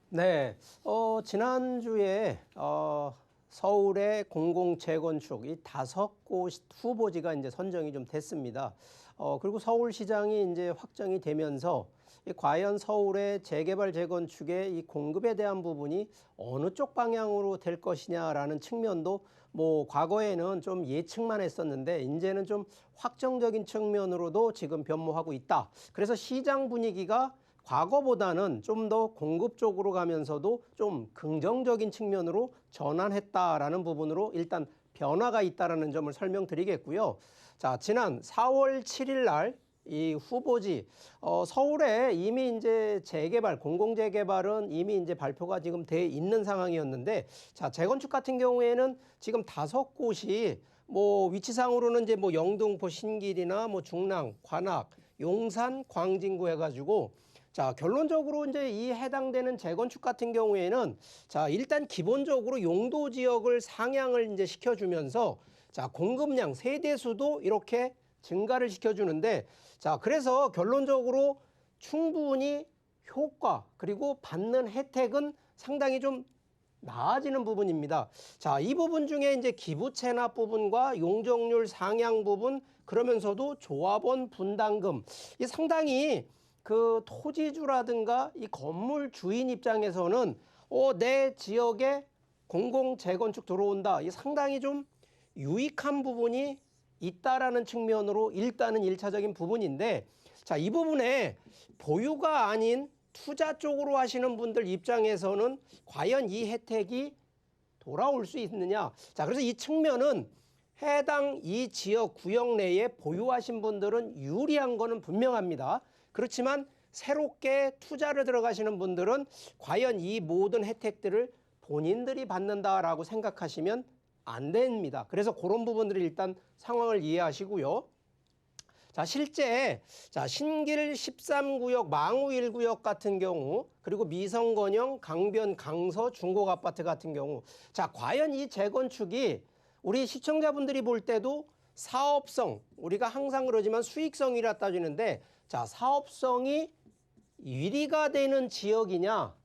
네, 지난주에 서울의 공공 재건축 이 5곳 후보지가 이제 선정이 좀 됐습니다. 그리고 서울시장이 이제 확정이 되면서 과연 서울의 재개발 재건축의 이 공급에 대한 부분이 어느 쪽 방향으로 될 것이냐라는 측면도 뭐 과거에는 좀 예측만 했었는데 이제는 좀 확정적인 측면으로도 지금 변모하고 있다. 그래서 시장 분위기가 과거보다는 좀 더 공급 쪽으로 가면서도 좀 긍정적인 측면으로 전환했다라는 부분으로 일단 변화가 있다라는 점을 설명드리겠고요. 자, 지난 4월 7일 날 이 후보지 서울에 이미 이제 재개발 공공재개발은 이미 이제 발표가 지금 돼 있는 상황이었는데, 자, 재건축 같은 경우에는 지금 5곳이 뭐 위치상으로는 이제 뭐 영등포 신길이나 뭐 중랑, 관악, 용산, 광진구 해가지고, 자, 결론적으로 이제 이 해당되는 재건축 같은 경우에는, 자, 일단 기본적으로 용도 지역을 상향을 이제 시켜주면서, 자, 공급량 세대수도 이렇게 증가를 시켜주는데, 자, 그래서 결론적으로 충분히 효과 그리고 받는 혜택은 상당히 좀 나아지는 부분입니다. 자, 이 부분 중에 이제 기부 체납 부분과 용적률 상향 부분, 그러면서도 조합원 분담금, 이 상당히 그 토지주라든가 이 건물 주인 입장에서는 내 지역에 공공 재건축 들어온다, 이 상당히 좀 유익한 부분이 있다라는 측면으로 일단은 1차적인 부분인데, 자, 이 부분에 보유가 아닌 투자 쪽으로 하시는 분들 입장에서는 과연 이 혜택이 돌아올 수 있느냐. 자, 그래서 이 측면은 해당 이 지역 구역 내에 보유하신 분들은 유리한 거는 분명합니다. 그렇지만 새롭게 투자를 들어가시는 분들은 과연 이 모든 혜택들을 본인들이 받는다라고 생각하시면 안 됩니다. 그래서 그런 부분들을 일단 상황을 이해하시고요. 자, 실제 신길 13구역, 망우 1구역 같은 경우, 그리고 미성건영, 강변, 강서, 중곡 아파트 같은 경우, 자, 과연 이 재건축이 우리 시청자분들이 볼 때도 사업성, 우리가 항상 그러지만 수익성이라 따지는데, 자, 사업성이 1위가 되는 지역이냐?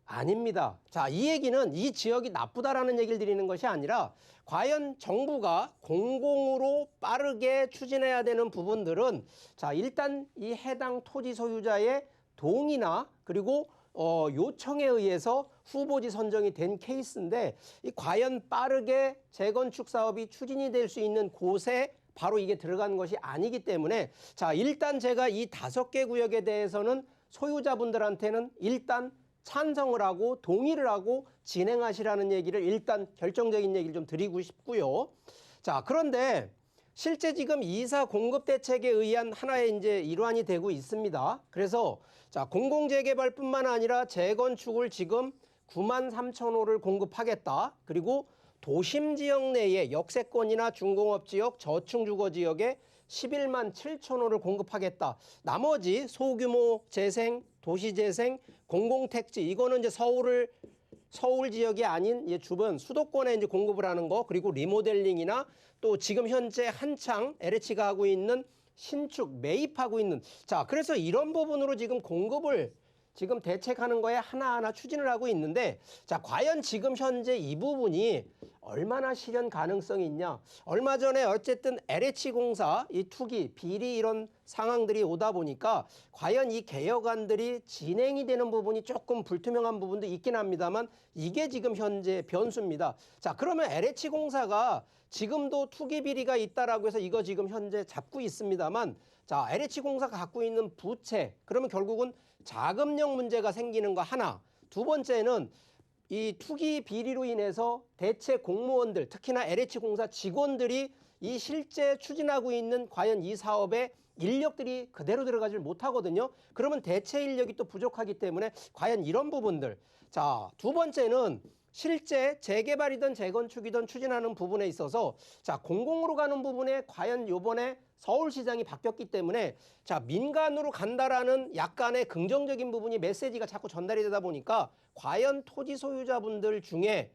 아닙니다. 자, 이 얘기는 이 지역이 나쁘다라는 얘기를 드리는 것이 아니라, 과연 정부가 공공으로 빠르게 추진해야 되는 부분들은, 자, 일단 이 해당 토지 소유자의 동의나 그리고 요청에 의해서 후보지 선정이 된 케이스인데, 이 과연 빠르게 재건축 사업이 추진이 될 수 있는 곳에 바로 이게 들어간 것이 아니기 때문에, 자, 일단 제가 이 5개 구역에 대해서는 소유자분들한테는 일단 찬성을 하고 동의를 하고 진행하시라는 얘기를, 일단 결정적인 얘기를 좀 드리고 싶고요. 자, 그런데 실제 지금 이사 공급 대책에 의한 하나의 이제 일환이 되고 있습니다. 그래서 자, 공공재개발뿐만 아니라 재건축을 지금 93,000호를 공급하겠다. 그리고 도심 지역 내에 역세권이나 중공업 지역, 저층 주거 지역에 117,000호를 공급하겠다. 나머지 소규모 재생, 도시재생, 공공택지, 이거는 이제 서울 지역이 아닌 주변 수도권에 이제 공급을 하는 거, 그리고 리모델링이나 또 지금 현재 한창 LH가 하고 있는 신축 매입하고 있는, 자, 그래서 이런 부분으로 지금 공급을 지금 대책하는 거에 하나하나 추진을 하고 있는데, 자, 과연 지금 현재 이 부분이 얼마나 실현 가능성이 있냐. 얼마 전에 어쨌든 LH공사 이 투기, 비리 이런 상황들이 오다 보니까 과연 이 개혁안들이 진행이 되는 부분이 조금 불투명한 부분도 있긴 합니다만, 이게 지금 현재 변수입니다. 자, 그러면 LH공사가 지금도 투기 비리가 있다라고 해서 이거 지금 현재 잡고 있습니다만, 자, LH공사가 갖고 있는 부채, 그러면 결국은 자금력 문제가 생기는 거 하나. 두 번째는 이 투기 비리로 인해서 대체 공무원들, 특히나 LH공사 직원들이 이 실제 추진하고 있는 과연 이 사업에 인력들이 그대로 들어가질 못하거든요. 그러면 대체 인력이 또 부족하기 때문에 과연 이런 부분들. 자, 두 번째는 실제 재개발이든 재건축이든 추진하는 부분에 있어서, 자, 공공으로 가는 부분에 과연 요번에 서울시장이 바뀌었기 때문에, 자, 민간으로 간다라는 약간의 긍정적인 부분이 메시지가 자꾸 전달이 되다 보니까 과연 토지 소유자분들 중에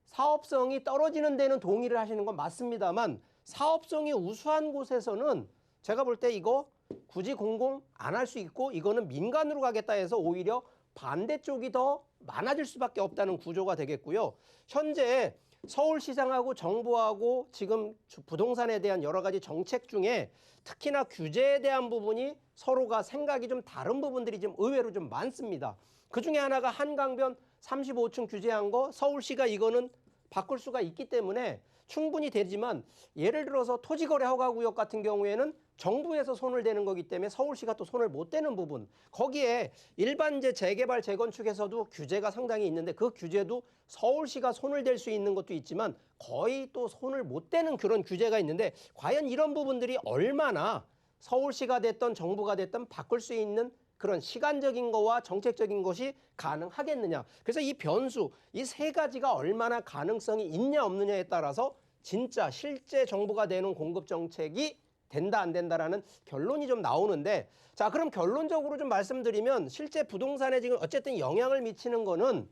사업성이 떨어지는 데는 동의를 하시는 건 맞습니다만, 사업성이 우수한 곳에서는 제가 볼 때 이거 굳이 공공 안 할 수 있고 이거는 민간으로 가겠다 해서 오히려 반대쪽이 더 많아질 수밖에 없다는 구조가 되겠고요. 현재 서울시장하고 정부하고 지금 부동산에 대한 여러 가지 정책 중에 특히나 규제에 대한 부분이 서로가 생각이 좀 다른 부분들이 좀 의외로 좀 많습니다. 그 중에 하나가 한강변 35층 규제한 거 서울시가 이거는 바꿀 수가 있기 때문에 충분히 되지만 예를 들어서 토지거래 허가구역 같은 경우에는 정부에서 손을 대는 거기 때문에 서울시가 또 손을 못 대는 부분, 거기에 일반 재개발 재건축에서도 규제가 상당히 있는데 그 규제도 서울시가 손을 댈 수 있는 것도 있지만 거의 또 손을 못 대는 그런 규제가 있는데 과연 이런 부분들이 얼마나 서울시가 됐던 정부가 됐던 바꿀 수 있는 그런 시간적인 거와 정책적인 것이 가능하겠느냐. 그래서 이 변수, 이 세 가지가 얼마나 가능성이 있냐 없느냐에 따라서 진짜 실제 정부가 내놓은 공급 정책이 된다 안 된다라는 결론이 좀 나오는데, 자, 그럼 결론적으로 좀 말씀드리면 실제 부동산에 지금 어쨌든 영향을 미치는 거는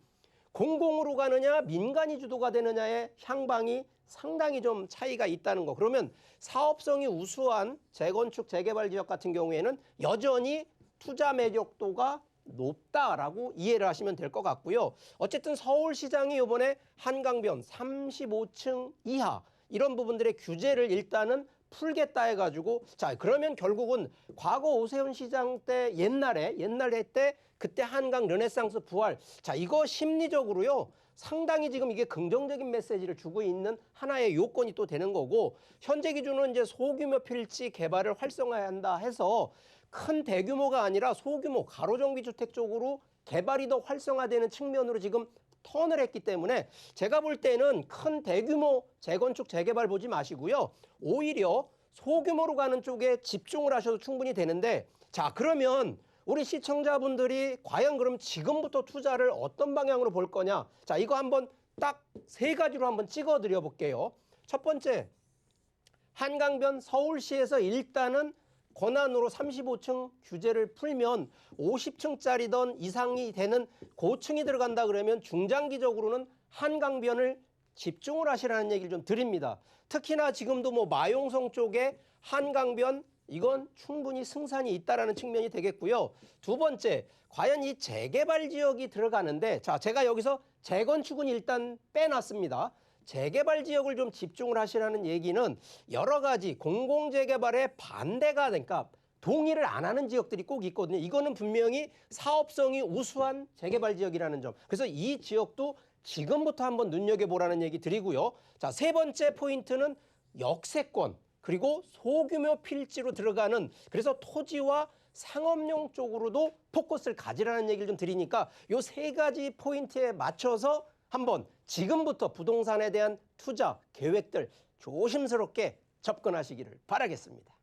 공공으로 가느냐 민간이 주도가 되느냐의 향방이 상당히 좀 차이가 있다는 거. 그러면 사업성이 우수한 재건축 재개발 지역 같은 경우에는 여전히 투자 매력도가 높다라고 이해를 하시면 될 것 같고요. 어쨌든 서울시장이 이번에 한강변 35층 이하 이런 부분들의 규제를 일단은 풀겠다 해가지고, 자, 그러면 결국은 과거 오세훈 시장 때 옛날에 때 그때 한강 르네상스 부활, 자, 이거 심리적으로요 상당히 지금 이게 긍정적인 메시지를 주고 있는 하나의 요건이 또 되는 거고, 현재 기준으로 이제 소규모 필지 개발을 활성화한다 해서 큰 대규모가 아니라 소규모 가로정비주택 쪽으로 개발이 더 활성화되는 측면으로 지금 턴을 했기 때문에 제가 볼 때는 큰 대규모 재건축 재개발 보지 마시고요. 오히려 소규모로 가는 쪽에 집중을 하셔도 충분히 되는데, 자, 그러면 우리 시청자분들이 과연 그럼 지금부터 투자를 어떤 방향으로 볼 거냐. 자, 이거 한번 딱 세 가지로 한번 찍어 드려 볼게요. 첫 번째, 한강변 서울시에서 일단은 권한으로 35층 규제를 풀면 50층짜리던 이상이 되는 고층이 들어간다 그러면 중장기적으로는 한강변을 집중을 하시라는 얘기를 좀 드립니다. 특히나 지금도 뭐 마용성 쪽에 한강변 이건 충분히 승산이 있다라는 측면이 되겠고요. 두 번째, 과연 이 재개발 지역이 들어가는데, 자, 제가 여기서 재건축은 일단 빼놨습니다. 재개발 지역을 좀 집중을 하시라는 얘기는 여러 가지 공공재개발에 반대가 되니까 동의를 안 하는 지역들이 꼭 있거든요. 이거는 분명히 사업성이 우수한 재개발 지역이라는 점. 그래서 이 지역도 지금부터 한번 눈여겨보라는 얘기 드리고요. 자, 세 번째 포인트는 역세권 그리고 소규모 필지로 들어가는, 그래서 토지와 상업용 쪽으로도 포커스를 가지라는 얘기를 좀 드리니까 요 세 가지 포인트에 맞춰서 한번 지금부터 부동산에 대한 투자 계획들 조심스럽게 접근하시기를 바라겠습니다.